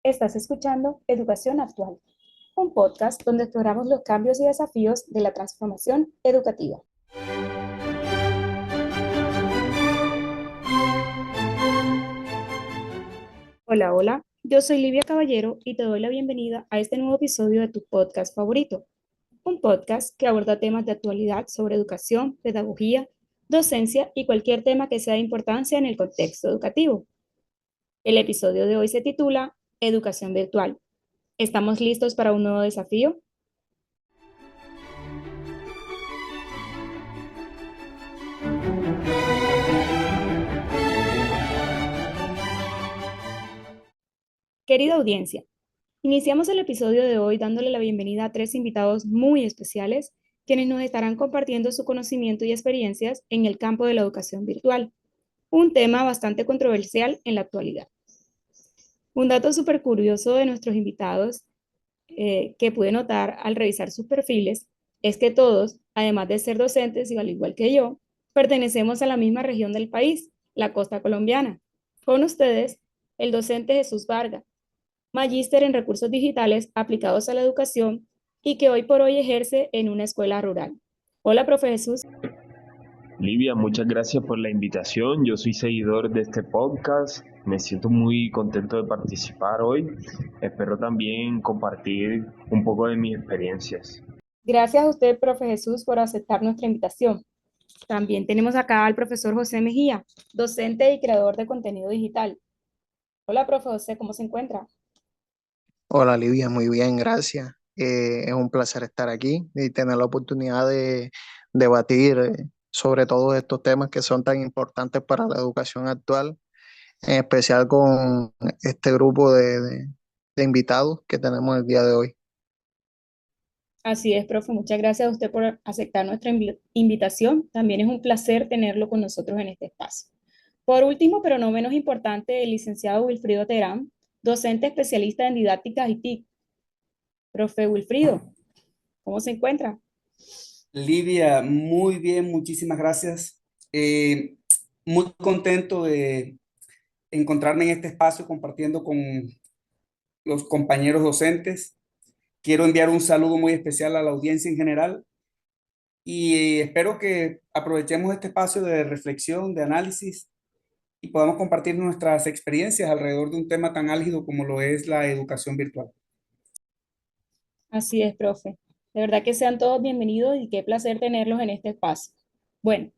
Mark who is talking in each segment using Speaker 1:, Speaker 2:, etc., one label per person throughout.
Speaker 1: Estás escuchando Educación Actual, un podcast donde exploramos los cambios y desafíos de la transformación educativa. Hola, hola, yo soy Livia Caballero y te doy la bienvenida a este nuevo episodio de tu podcast favorito, un podcast que aborda temas de actualidad sobre educación, pedagogía, docencia y cualquier tema que sea de importancia en el contexto educativo. El episodio de hoy se titula Educación virtual. ¿Estamos listos para un nuevo desafío? Querida audiencia, iniciamos el episodio de hoy dándole la bienvenida a tres invitados muy especiales, quienes nos estarán compartiendo su conocimiento y experiencias en el campo de la educación virtual, un tema bastante controversial en la actualidad. Un dato súper curioso de nuestros invitados que pude notar al revisar sus perfiles es que todos, además de ser docentes y al igual que yo, pertenecemos a la misma región del país, la costa colombiana. Con ustedes, el docente Jesús Vargas, magíster en recursos digitales aplicados a la educación y que hoy por hoy ejerce en una escuela rural. Hola, profe Jesús.
Speaker 2: Livia, muchas gracias por la invitación. Yo soy seguidor de este podcast. Me siento muy contento de participar hoy. Espero también compartir un poco de mis experiencias.
Speaker 1: Gracias a usted, profe Jesús, por aceptar nuestra invitación. También tenemos acá al profesor José Mejía, docente y creador de contenido digital. Hola, profe José, ¿cómo se encuentra?
Speaker 3: Hola Livia, muy bien, gracias. Es un placer estar aquí y tener la oportunidad de debatir sobre todos estos temas que son tan importantes para la educación actual, en especial con este grupo de invitados que tenemos el día de hoy.
Speaker 1: Así es, profe. Muchas gracias a usted por aceptar nuestra invitación. También es un placer tenerlo con nosotros en este espacio. Por último, pero no menos importante, el licenciado Wilfrido Terán, docente especialista en didácticas y TIC. Profe Wilfrido, ¿cómo se encuentra?
Speaker 4: Livia, muy bien, muchísimas gracias. Eh, Muy contento de encontrarme en este espacio compartiendo con los compañeros docentes. Quiero enviar un saludo muy especial a la audiencia en general y espero que aprovechemos este espacio de reflexión, de análisis y podamos compartir nuestras experiencias alrededor de un tema tan álgido como lo es la educación virtual.
Speaker 1: Así es, profe. De verdad que sean todos bienvenidos y qué placer tenerlos en este espacio. Bueno,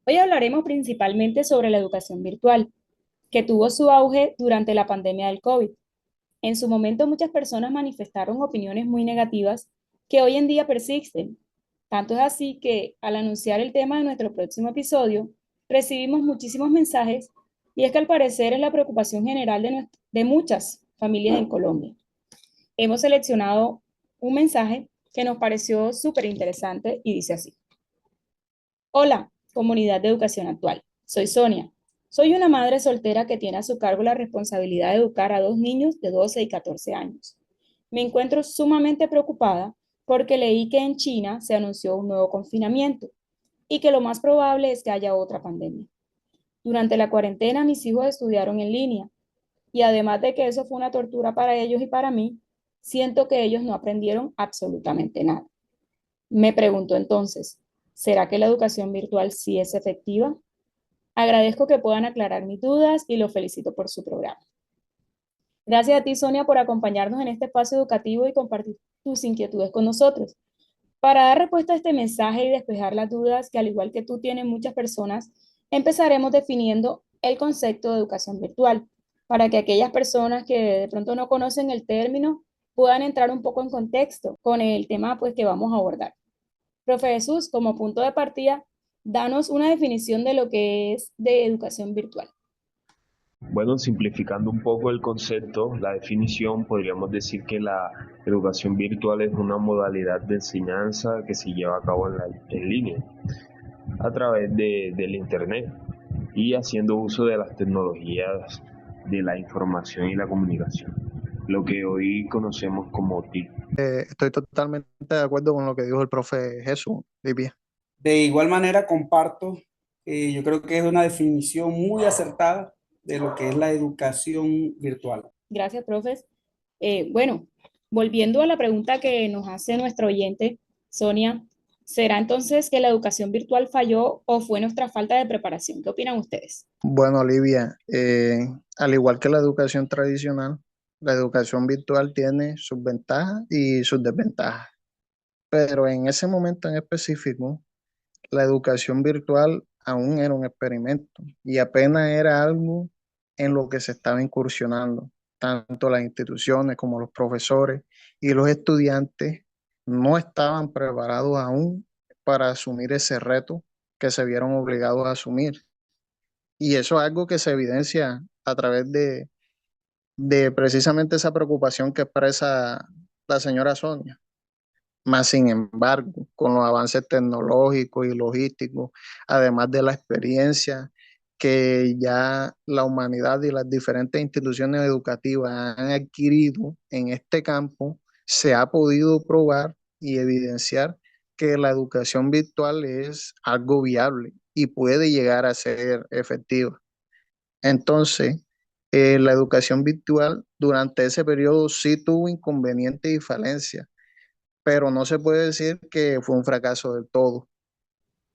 Speaker 1: hoy hablaremos principalmente sobre la educación virtual, que tuvo su auge durante la pandemia del COVID. En su momento muchas personas manifestaron opiniones muy negativas que hoy en día persisten. Tanto es así que al anunciar el tema de nuestro próximo episodio, recibimos muchísimos mensajes y es que al parecer es la preocupación general de muchas familias en Colombia. Hemos seleccionado un mensaje que nos pareció súper interesante y dice así. Hola, comunidad de educación actual. Soy Sonia. Soy una madre soltera que tiene a su cargo la responsabilidad de educar a dos niños de 12 y 14 años. Me encuentro sumamente preocupada porque leí que en China se anunció un nuevo confinamiento y que lo más probable es que haya otra pandemia. Durante la cuarentena mis hijos estudiaron en línea y además de que eso fue una tortura para ellos y para mí, siento que ellos no aprendieron absolutamente nada. Me pregunto entonces, ¿será que la educación virtual sí es efectiva? Agradezco que puedan aclarar mis dudas y los felicito por su programa. Gracias a ti, Sonia, por acompañarnos en este espacio educativo y compartir tus inquietudes con nosotros. Para dar respuesta a este mensaje y despejar las dudas que al igual que tú tienen muchas personas, empezaremos definiendo el concepto de educación virtual, para que aquellas personas que de pronto no conocen el término puedan entrar un poco en contexto con el tema pues, que vamos a abordar. Profe Jesús, como punto de partida, danos una definición de lo que es de educación virtual.
Speaker 2: Bueno, simplificando un poco el concepto, la definición, podríamos decir que la educación virtual es una modalidad de enseñanza que se lleva a cabo en línea a través del Internet y haciendo uso de las tecnologías de la información y la comunicación, lo que hoy conocemos como TIC.
Speaker 3: Estoy totalmente de acuerdo con lo que dijo el profe Jesús, Livia.
Speaker 4: De igual manera, comparto, yo creo que es una definición muy acertada de lo que es la educación virtual.
Speaker 1: Gracias, profes. Bueno, volviendo a la pregunta que nos hace nuestro oyente, Sonia, ¿será entonces que la educación virtual falló o fue nuestra falta de preparación? ¿Qué opinan ustedes?
Speaker 3: Bueno, Olivia, al igual que la educación tradicional, la educación virtual tiene sus ventajas y sus desventajas. Pero en ese momento en específico, la educación virtual aún era un experimento y apenas era algo en lo que se estaba incursionando. Tanto las instituciones como los profesores y los estudiantes no estaban preparados aún para asumir ese reto que se vieron obligados a asumir. Y eso es algo que se evidencia a través de precisamente esa preocupación que expresa la señora Sonia. Más sin embargo, con los avances tecnológicos y logísticos, además de la experiencia que ya la humanidad y las diferentes instituciones educativas han adquirido en este campo, se ha podido probar y evidenciar que la educación virtual es algo viable y puede llegar a ser efectiva. Entonces, la educación virtual durante ese periodo sí tuvo inconvenientes y falencias, pero no se puede decir que fue un fracaso del todo.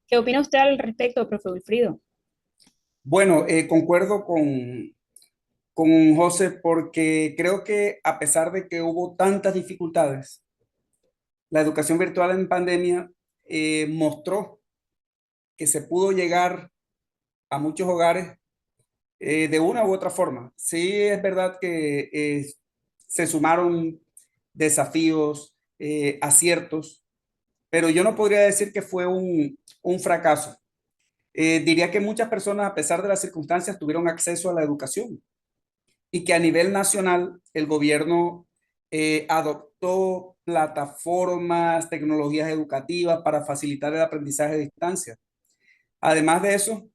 Speaker 1: ¿Qué opina usted al respecto, profe Wilfrido?
Speaker 4: Bueno, concuerdo con José porque creo que a pesar de que hubo tantas dificultades, la educación virtual en pandemia mostró que se pudo llegar a muchos hogares de una u otra forma. Sí, es verdad que se sumaron desafíos, aciertos, pero yo no podría decir que fue un fracaso. Diría que muchas personas, a pesar de las circunstancias, tuvieron acceso a la educación y que a nivel nacional el gobierno adoptó plataformas, tecnologías educativas para facilitar el aprendizaje a distancia. Además de eso,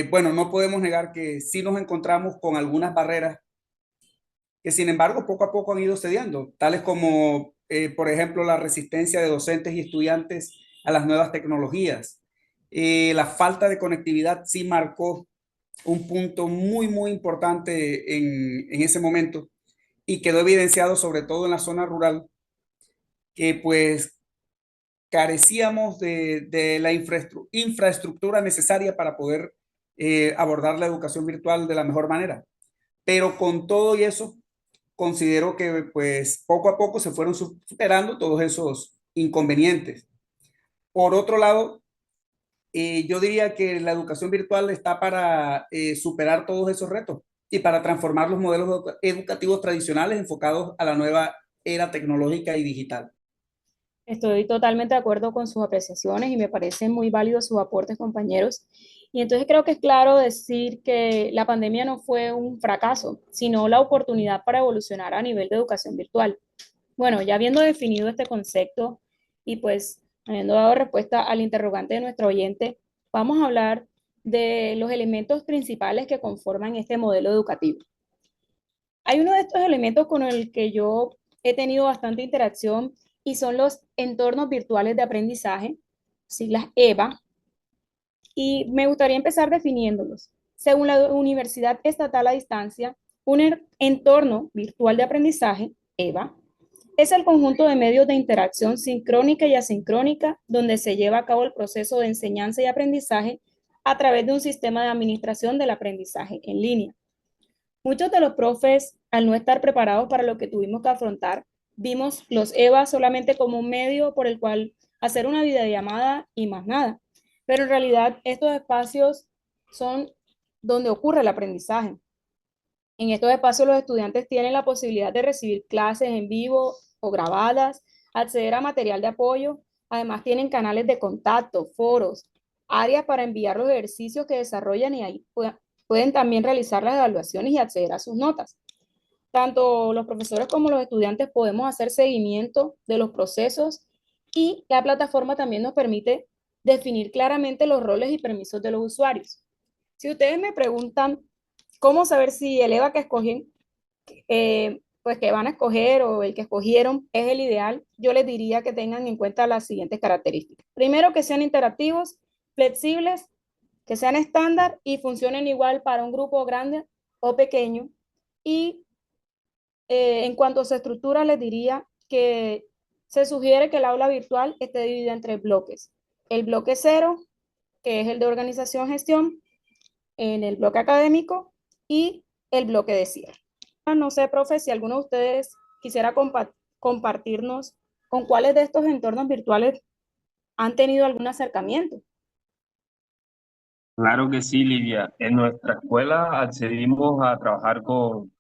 Speaker 4: bueno, no podemos negar que sí nos encontramos con algunas barreras que sin embargo poco a poco han ido cediendo, tales como, por ejemplo, la resistencia de docentes y estudiantes a las nuevas tecnologías. La falta de conectividad sí marcó un punto muy importante en ese momento y quedó evidenciado sobre todo en la zona rural, que pues carecíamos de la infraestructura necesaria para poder abordar la educación virtual de la mejor manera. Pero con todo y eso, considero que pues poco a poco se fueron superando todos esos inconvenientes. Por otro lado, yo diría que la educación virtual está para superar todos esos retos y para transformar los modelos educativos tradicionales enfocados a la nueva era tecnológica y digital.
Speaker 1: Estoy totalmente de acuerdo con sus apreciaciones y me parecen muy válidos sus aportes, compañeros. Y entonces creo que es claro decir que la pandemia no fue un fracaso, sino la oportunidad para evolucionar a nivel de educación virtual. Bueno, ya habiendo definido este concepto y pues habiendo dado respuesta al interrogante de nuestro oyente, vamos a hablar de los elementos principales que conforman este modelo educativo. Hay uno de estos elementos con el que yo he tenido bastante interacción y son los entornos virtuales de aprendizaje, siglas EVA, y me gustaría empezar definiéndolos. Según la Universidad Estatal a Distancia, un entorno virtual de aprendizaje, EVA, es el conjunto de medios de interacción sincrónica y asincrónica donde se lleva a cabo el proceso de enseñanza y aprendizaje a través de un sistema de administración del aprendizaje en línea. Muchos de los profes, al no estar preparados para lo que tuvimos que afrontar, vimos los EVA solamente como un medio por el cual hacer una videollamada y más nada. Pero en realidad estos espacios son donde ocurre el aprendizaje. En estos espacios los estudiantes tienen la posibilidad de recibir clases en vivo o grabadas, acceder a material de apoyo, además tienen canales de contacto, foros, áreas para enviar los ejercicios que desarrollan y ahí pueden también realizar las evaluaciones y acceder a sus notas. Tanto los profesores como los estudiantes podemos hacer seguimiento de los procesos y la plataforma también nos permite definir claramente los roles y permisos de los usuarios. Si ustedes me preguntan cómo saber si el EVA que escogen, pues que van a escoger o el que escogieron es el ideal, yo les diría que tengan en cuenta las siguientes características. Primero, que sean interactivos, flexibles, que sean estándar y funcionen igual para un grupo grande o pequeño y En cuanto a su estructura, les diría que se sugiere que el aula virtual esté dividida en tres bloques. El bloque cero, que es el de organización-gestión, en el bloque académico y el bloque de cierre. No sé, profe, si alguno de ustedes quisiera compartirnos con cuáles de estos entornos virtuales han tenido algún acercamiento.
Speaker 2: Claro que sí, Lidia. En nuestra escuela accedimos a trabajar con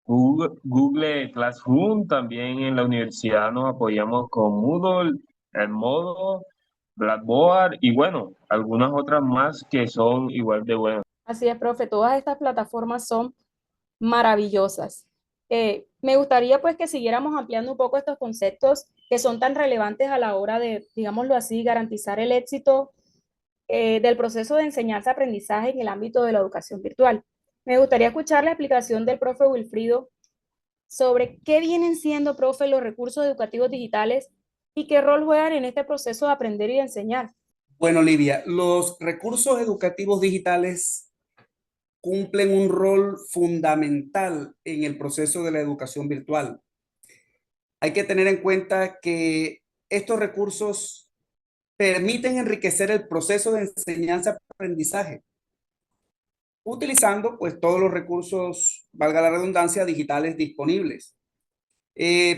Speaker 2: Google Classroom. También en la universidad nos apoyamos con Moodle, Edmodo, Blackboard y bueno, algunas otras más que son igual de buenas.
Speaker 1: Así es, profe, todas estas plataformas son maravillosas. Me gustaría pues que siguiéramos ampliando un poco estos conceptos que son tan relevantes a la hora de, digámoslo así, garantizar el éxito del proceso de enseñanza-aprendizaje en el ámbito de la educación virtual. Me gustaría escuchar la explicación del profe Wilfrido sobre qué vienen siendo, profe, los recursos educativos digitales y qué rol juegan en este proceso de aprender y de enseñar.
Speaker 4: Bueno, Livia, los recursos educativos digitales cumplen un rol fundamental en el proceso de la educación virtual. Hay que tener en cuenta que estos recursos permiten enriquecer el proceso de enseñanza-aprendizaje, utilizando pues todos los recursos, valga la redundancia, digitales disponibles.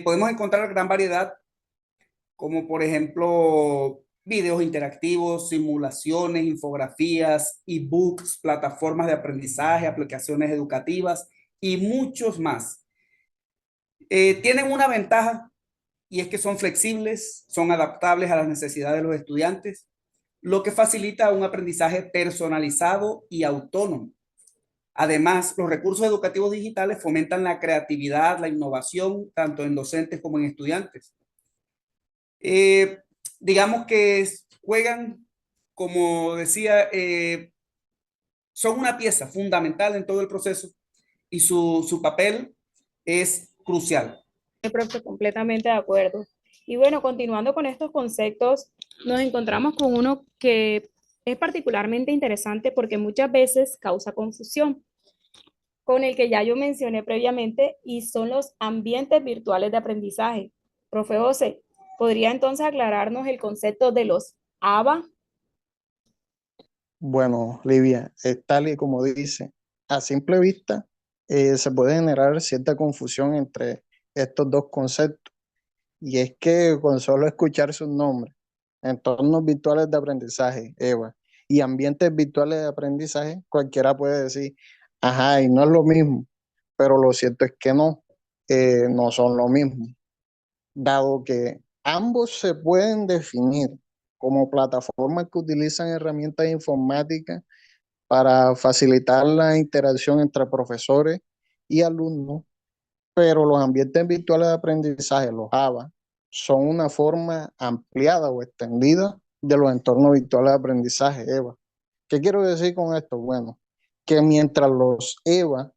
Speaker 4: Podemos encontrar gran variedad, como por ejemplo videos interactivos, simulaciones, infografías, ebooks, plataformas de aprendizaje, aplicaciones educativas y muchos más. Tienen una ventaja y es que son flexibles, son adaptables a las necesidades de los estudiantes, lo que facilita un aprendizaje personalizado y autónomo. Además, los recursos educativos digitales fomentan la creatividad, la innovación, tanto en docentes como en estudiantes. Eh, digamos que juegan, como decía, son una pieza fundamental en todo el proceso y su papel es crucial.
Speaker 1: Profe, completamente de acuerdo. Y bueno, continuando con estos conceptos, nos encontramos con uno que es particularmente interesante porque muchas veces causa confusión, con el que ya yo mencioné previamente, y son los ambientes virtuales de aprendizaje. Profe José, ¿podría entonces aclararnos el concepto de los ABA?
Speaker 3: Bueno, Livia, es tal y como dice, a simple vista se puede generar cierta confusión entre estos dos conceptos. Y es que con solo escuchar sus nombres, entornos virtuales de aprendizaje, EVA, y ambientes virtuales de aprendizaje, cualquiera puede decir, ajá, y no es lo mismo, pero lo cierto es que no, no son lo mismo, dado que ambos se pueden definir como plataformas que utilizan herramientas informáticas para facilitar la interacción entre profesores y alumnos, pero los ambientes virtuales de aprendizaje, los ABA, son una forma ampliada o extendida de los entornos virtuales de aprendizaje, EVA. ¿Qué quiero decir con esto? Bueno, que mientras los EVA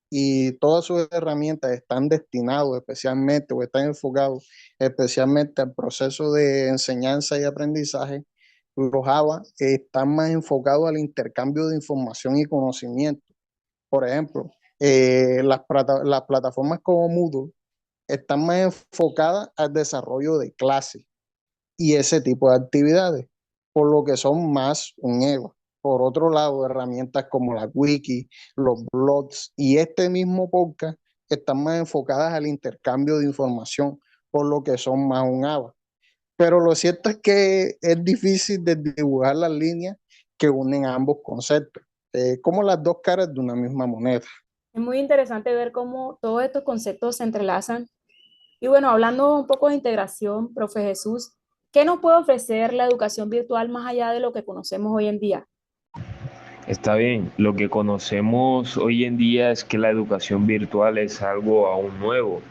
Speaker 3: y todas sus herramientas están destinados especialmente o están enfocados especialmente al proceso de enseñanza y aprendizaje, los ABA están más enfocados al intercambio de información y conocimiento. Por ejemplo, las plataformas como Moodle están más enfocadas al desarrollo de clases y ese tipo de actividades, por lo que son más un EVA. Por otro lado, herramientas como la wiki, los blogs y este mismo podcast están más enfocadas al intercambio de información, por lo que son más un ABA. Pero lo cierto es que es difícil de dibujar las líneas que unen ambos conceptos, como las dos caras de una misma moneda.
Speaker 1: Es muy interesante ver cómo todos estos conceptos se entrelazan. Y bueno, hablando un poco de integración, profe Jesús, ¿qué nos puede ofrecer la educación virtual más allá de lo que conocemos hoy en día?
Speaker 2: Está bien, lo que conocemos hoy en día es que la educación virtual es algo aún nuevo,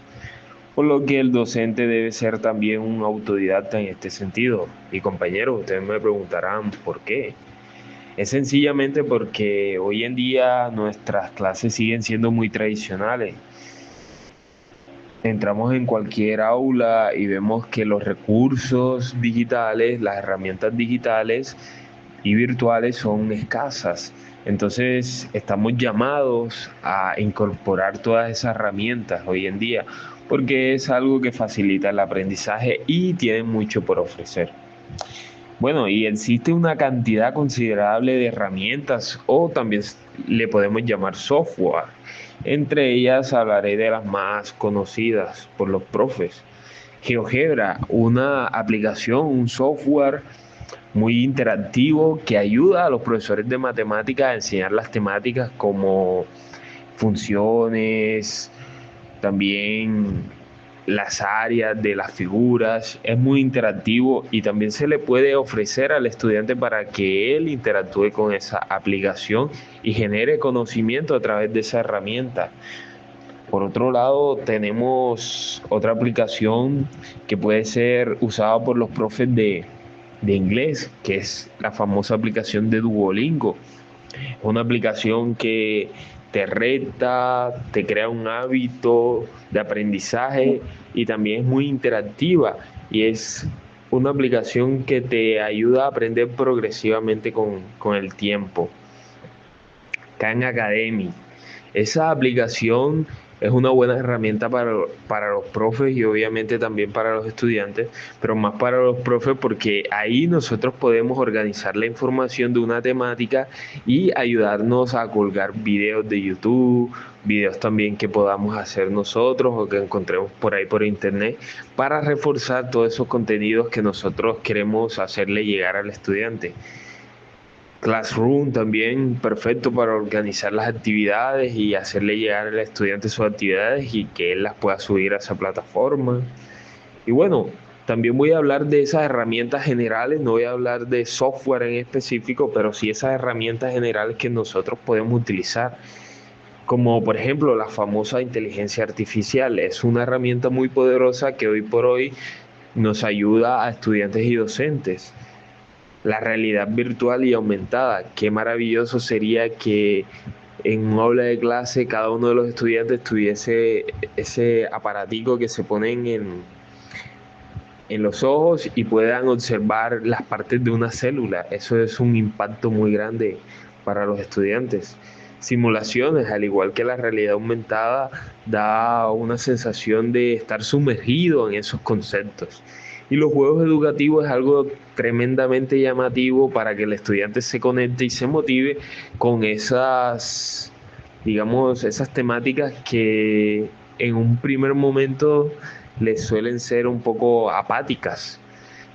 Speaker 2: por lo que el docente debe ser también un autodidacta en este sentido. Y compañeros, ustedes me preguntarán por qué. Es sencillamente porque hoy en día nuestras clases siguen siendo muy tradicionales. Entramos en cualquier aula y vemos que los recursos digitales, las herramientas digitales y virtuales son escasas. Entonces, estamos llamados a incorporar todas esas herramientas hoy en día, porque es algo que facilita el aprendizaje y tiene mucho por ofrecer. Bueno, y existe una cantidad considerable de herramientas o también le podemos llamar software. Entre ellas hablaré de las más conocidas por los profes. GeoGebra, una aplicación, un software muy interactivo que ayuda a los profesores de matemáticas a enseñar las temáticas como funciones, también las áreas de las figuras. Es muy interactivo y también se le puede ofrecer al estudiante para que él interactúe con esa aplicación y genere conocimiento a través de esa herramienta. Por otro lado, tenemos otra aplicación que puede ser usada por los profes de inglés, que es la famosa aplicación de Duolingo. Es una aplicación que te reta, te crea un hábito de aprendizaje y también es muy interactiva y es una aplicación que te ayuda a aprender progresivamente con el tiempo. Khan Academy. Esa aplicación es una buena herramienta para los profes y obviamente también para los estudiantes, pero más para los profes porque ahí nosotros podemos organizar la información de una temática y ayudarnos a colgar videos de YouTube, videos también que podamos hacer nosotros o que encontremos por ahí por internet para reforzar todos esos contenidos que nosotros queremos hacerle llegar al estudiante. Classroom también perfecto para organizar las actividades y hacerle llegar al estudiante sus actividades y que él las pueda subir a esa plataforma. Y bueno, también voy a hablar de esas herramientas generales, no voy a hablar de software en específico, pero sí esas herramientas generales que nosotros podemos utilizar, como por ejemplo la famosa inteligencia artificial. Es una herramienta muy poderosa que hoy por hoy nos ayuda a estudiantes y docentes. La realidad virtual y aumentada. Qué maravilloso sería que en un aula de clase cada uno de los estudiantes tuviese ese aparatico que se ponen en los ojos y puedan observar las partes de una célula. Eso es un impacto muy grande para los estudiantes. Simulaciones, al igual que la realidad aumentada, da una sensación de estar sumergido en esos conceptos. Y los juegos educativos es algo tremendamente llamativo para que el estudiante se conecte y se motive con esas, digamos, esas temáticas que en un primer momento les suelen ser un poco apáticas.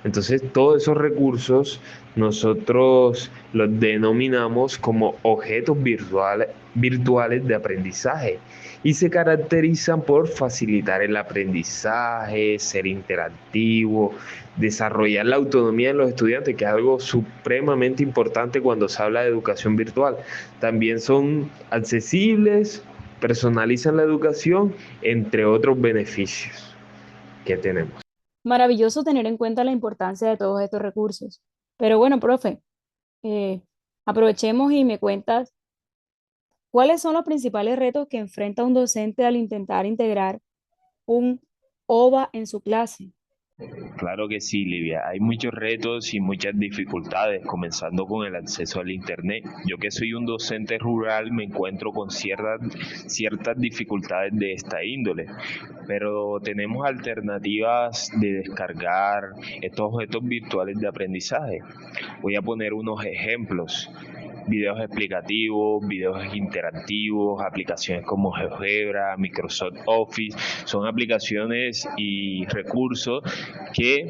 Speaker 2: Entonces, todos esos recursos nosotros los denominamos como objetos virtuales de aprendizaje y se caracterizan por facilitar el aprendizaje, ser interactivo, desarrollar la autonomía de los estudiantes, que es algo supremamente importante cuando se habla de educación virtual. También son accesibles, personalizan la educación, entre otros beneficios que tenemos.
Speaker 1: Maravilloso tener en cuenta la importancia de todos estos recursos. Pero bueno, profe, eh, aprovechemos y me cuentas cuáles son los principales retos que enfrenta un docente al intentar integrar un OVA en su clase.
Speaker 2: Claro que sí, Livia. Hay muchos retos y muchas dificultades, comenzando con el acceso al Internet. Yo que soy un docente rural me encuentro con ciertas dificultades de esta índole, pero tenemos alternativas de descargar estos objetos virtuales de aprendizaje. Voy a poner unos ejemplos. Videos explicativos, videos interactivos, aplicaciones como GeoGebra, Microsoft Office, son aplicaciones y recursos que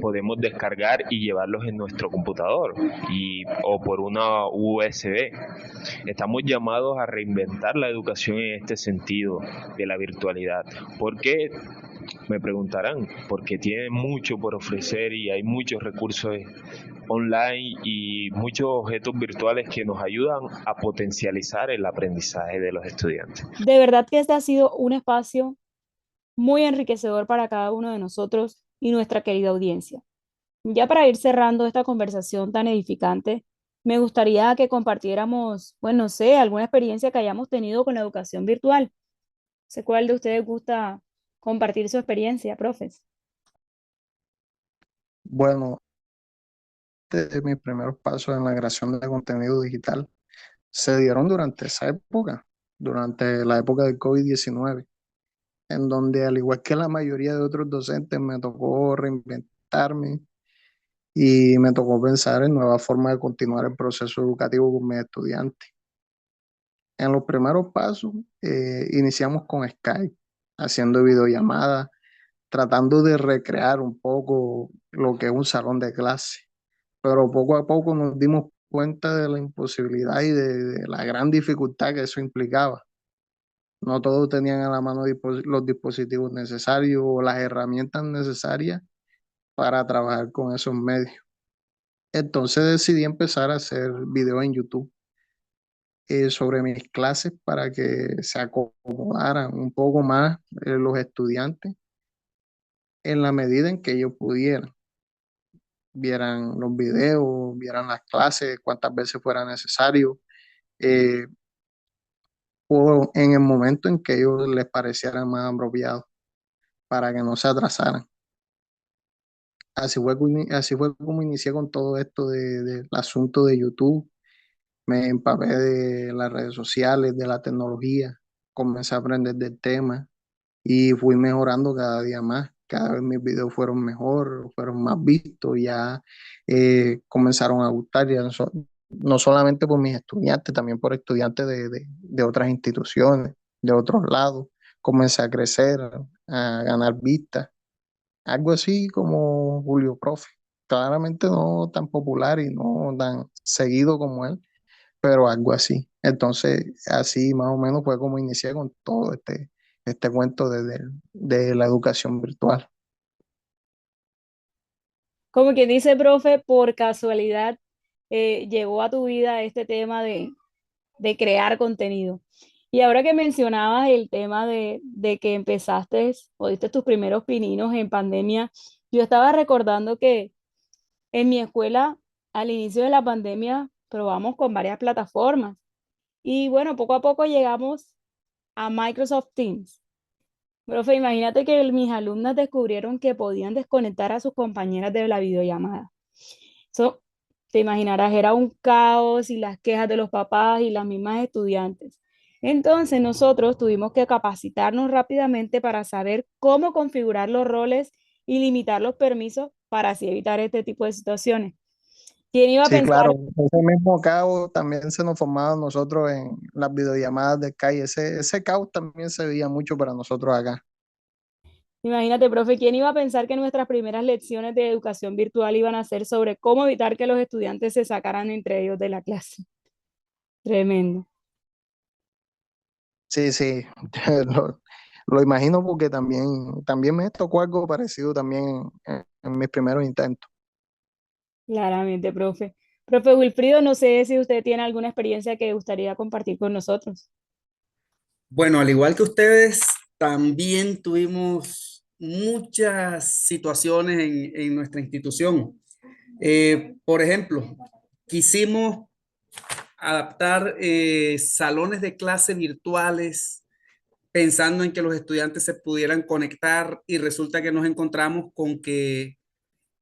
Speaker 2: podemos descargar y llevarlos en nuestro computador o por una USB. Estamos llamados a reinventar la educación en este sentido de la virtualidad, porque me preguntarán, porque tiene mucho por ofrecer y hay muchos recursos online y muchos objetos virtuales que nos ayudan a potencializar el aprendizaje de los estudiantes.
Speaker 1: De verdad que este ha sido un espacio muy enriquecedor para cada uno de nosotros y nuestra querida audiencia. Ya para ir cerrando esta conversación tan edificante, me gustaría que compartiéramos, bueno, no sé, alguna experiencia que hayamos tenido con la educación virtual. Sé cuál de ustedes gusta compartir su experiencia, profes.
Speaker 3: Bueno, desde mis primeros pasos en la creación de contenido digital, se dieron durante esa época, durante la época del COVID-19, en donde al igual que la mayoría de otros docentes me tocó reinventarme y me tocó pensar en nuevas formas de continuar el proceso educativo con mis estudiantes. En los primeros pasos, iniciamos con Skype, haciendo videollamadas, tratando de recrear un poco lo que es un salón de clase, pero poco a poco nos dimos cuenta de la imposibilidad y de la gran dificultad que eso implicaba. No todos tenían a la mano los dispositivos necesarios o las herramientas necesarias para trabajar con esos medios. Entonces decidí empezar a hacer videos en YouTube sobre mis clases para que se acomodaran un poco más los estudiantes en la medida en que ellos pudieran. Vieran los videos, vieran las clases, cuántas veces fuera necesario, eh, o en el momento en que ellos les pareciera más apropiado para que no se atrasaran. Así fue como inicié con todo esto del asunto de YouTube. Me empapé de las redes sociales, de la tecnología, comencé a aprender del tema y fui mejorando cada día más. Cada vez mis videos fueron mejor, fueron más vistos, ya comenzaron a gustar, ya no solamente por mis estudiantes, también por estudiantes de otras instituciones, de otros lados. Comencé a crecer, a ganar vistas, algo así como Julio Profe. Claramente no tan popular y no tan seguido como él, pero algo así. Entonces, así más o menos fue como inicié con todo este cuento de la educación virtual.
Speaker 1: Como quien dice, profe, por casualidad llegó a tu vida este tema de crear contenido. Y ahora que mencionabas el tema de que empezaste o diste tus primeros pininos en pandemia, yo estaba recordando que en mi escuela, al inicio de la pandemia, probamos con varias plataformas. Y bueno, poco a poco llegamos a Microsoft Teams. Profe, imagínate que mis alumnas descubrieron que podían desconectar a sus compañeras de la videollamada. Eso, te imaginarás, era un caos y las quejas de los papás y las mismas estudiantes. Entonces nosotros tuvimos que capacitarnos rápidamente para saber cómo configurar los roles y limitar los permisos para así evitar este tipo de situaciones. ¿Quién iba a
Speaker 3: Sí,
Speaker 1: pensar?
Speaker 3: claro, ese mismo caos también se nos formaba a nosotros en las videollamadas de calle. Ese caos también se veía mucho para nosotros acá.
Speaker 1: Imagínate, profe, ¿quién iba a pensar que nuestras primeras lecciones de educación virtual iban a ser sobre cómo evitar que los estudiantes se sacaran entre ellos de la clase? Tremendo.
Speaker 3: Sí, sí, lo, lo imagino porque también me tocó algo parecido también en mis primeros intentos.
Speaker 1: Claramente, profe. Profe Wilfrido, no sé si usted tiene alguna experiencia que gustaría compartir con nosotros.
Speaker 4: Bueno, al igual que ustedes, también tuvimos muchas situaciones en nuestra institución. Por ejemplo, quisimos adaptar salones de clase virtuales pensando en que los estudiantes se pudieran conectar y resulta que nos encontramos con que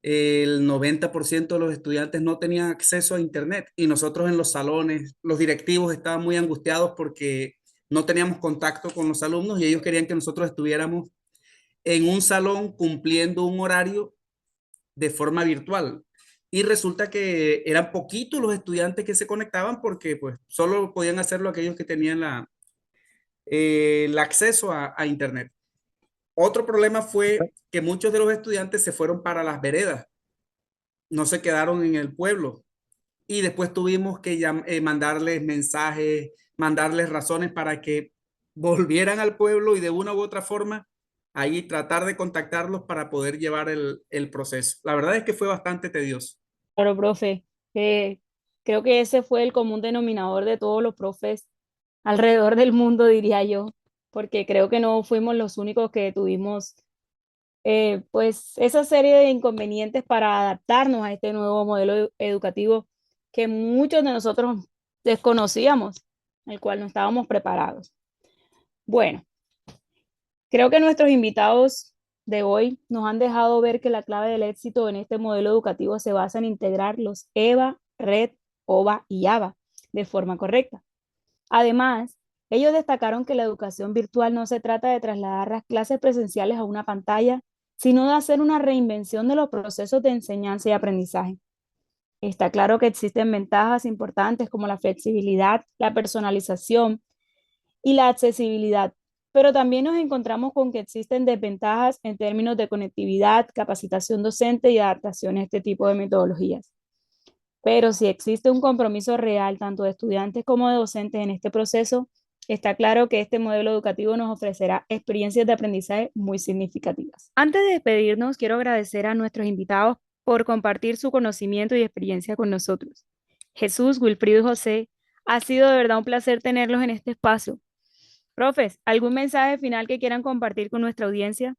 Speaker 4: el 90% de los estudiantes no tenían acceso a Internet y nosotros en los salones, los directivos estaban muy angustiados porque no teníamos contacto con los alumnos y ellos querían que nosotros estuviéramos en un salón cumpliendo un horario de forma virtual. Y resulta que eran poquitos los estudiantes que se conectaban porque pues solo podían hacerlo aquellos que tenían el acceso a Internet. Otro problema fue que muchos de los estudiantes se fueron para las veredas, no se quedaron en el pueblo y después tuvimos que mandarles mensajes, mandarles razones para que volvieran al pueblo y de una u otra forma ahí tratar de contactarlos para poder llevar el proceso. La verdad es que fue bastante tedioso.
Speaker 1: Claro, profe. Creo que ese fue el común denominador de todos los profes alrededor del mundo, diría yo, porque creo que no fuimos los únicos que tuvimos pues esa serie de inconvenientes para adaptarnos a este nuevo modelo educativo que muchos de nosotros desconocíamos, al cual no estábamos preparados. Bueno, creo que nuestros invitados de hoy nos han dejado ver que la clave del éxito en este modelo educativo se basa en integrar los EVA, RED, OVA y AVA de forma correcta. Además, ellos destacaron que la educación virtual no se trata de trasladar las clases presenciales a una pantalla, sino de hacer una reinvención de los procesos de enseñanza y aprendizaje. Está claro que existen ventajas importantes como la flexibilidad, la personalización y la accesibilidad, pero también nos encontramos con que existen desventajas en términos de conectividad, capacitación docente y adaptación a este tipo de metodologías. Pero si existe un compromiso real tanto de estudiantes como de docentes en este proceso, está claro que este modelo educativo nos ofrecerá experiencias de aprendizaje muy significativas. Antes de despedirnos, quiero agradecer a nuestros invitados por compartir su conocimiento y experiencia con nosotros. Jesús, Wilfrido y José, ha sido de verdad un placer tenerlos en este espacio. Profes, ¿algún mensaje final que quieran compartir con nuestra audiencia?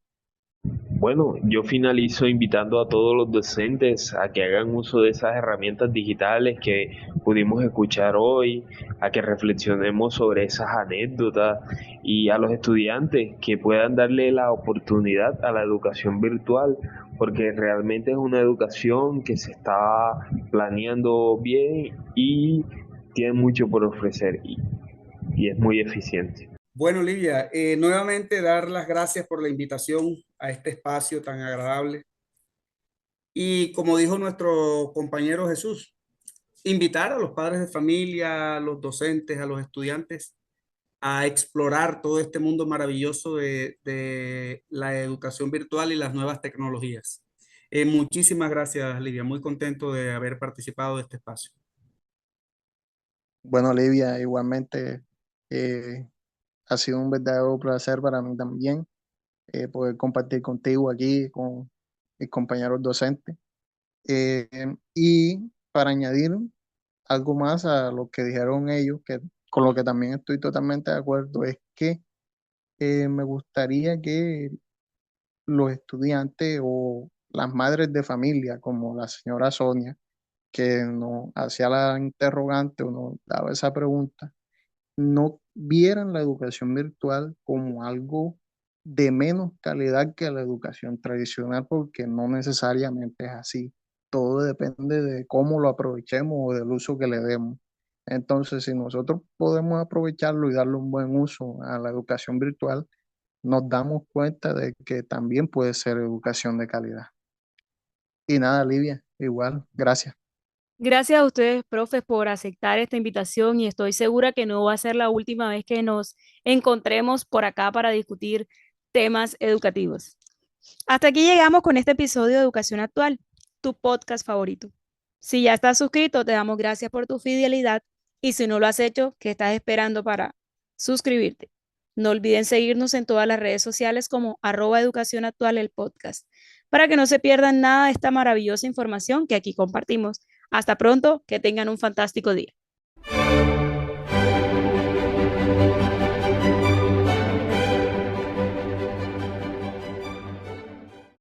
Speaker 2: Bueno, yo finalizo invitando a todos los docentes a que hagan uso de esas herramientas digitales que pudimos escuchar hoy, a que reflexionemos sobre esas anécdotas y a los estudiantes que puedan darle la oportunidad a la educación virtual, porque realmente es una educación que se está planeando bien y tiene mucho por ofrecer y es muy eficiente.
Speaker 4: Bueno, Livia, nuevamente dar las gracias por la invitación a este espacio tan agradable. Y como dijo nuestro compañero Jesús, invitar a los padres de familia, a los docentes, a los estudiantes a explorar todo este mundo maravilloso de la educación virtual y las nuevas tecnologías. Muchísimas gracias, Livia. Muy contento de haber participado de este espacio.
Speaker 3: Bueno, Olivia, igualmente ha sido un verdadero placer para mí también poder compartir contigo aquí, con mis compañeros docentes. Eh, y para añadir algo más a lo que dijeron ellos, que con lo que también estoy totalmente de acuerdo, es que me gustaría que los estudiantes o las madres de familia, como la señora Sonia, que nos hacía la interrogante o nos daba esa pregunta, no vieran la educación virtual como algo de menos calidad que la educación tradicional, porque no necesariamente es así. Todo depende de cómo lo aprovechemos o del uso que le demos. Entonces, si nosotros podemos aprovecharlo y darle un buen uso a la educación virtual, nos damos cuenta de que también puede ser educación de calidad. Y nada, Livia, igual, gracias.
Speaker 1: Gracias a ustedes, profes, por aceptar esta invitación y estoy segura que no va a ser la última vez que nos encontremos por acá para discutir temas educativos. Hasta aquí llegamos con este episodio de Educación Actual, tu podcast favorito. Si ya estás suscrito, te damos gracias por tu fidelidad y si no lo has hecho, ¿qué estás esperando para suscribirte? No olviden seguirnos en todas las redes sociales como @Educación Actual el podcast, para que no se pierdan nada de esta maravillosa información que aquí compartimos. Hasta pronto, que tengan un fantástico día.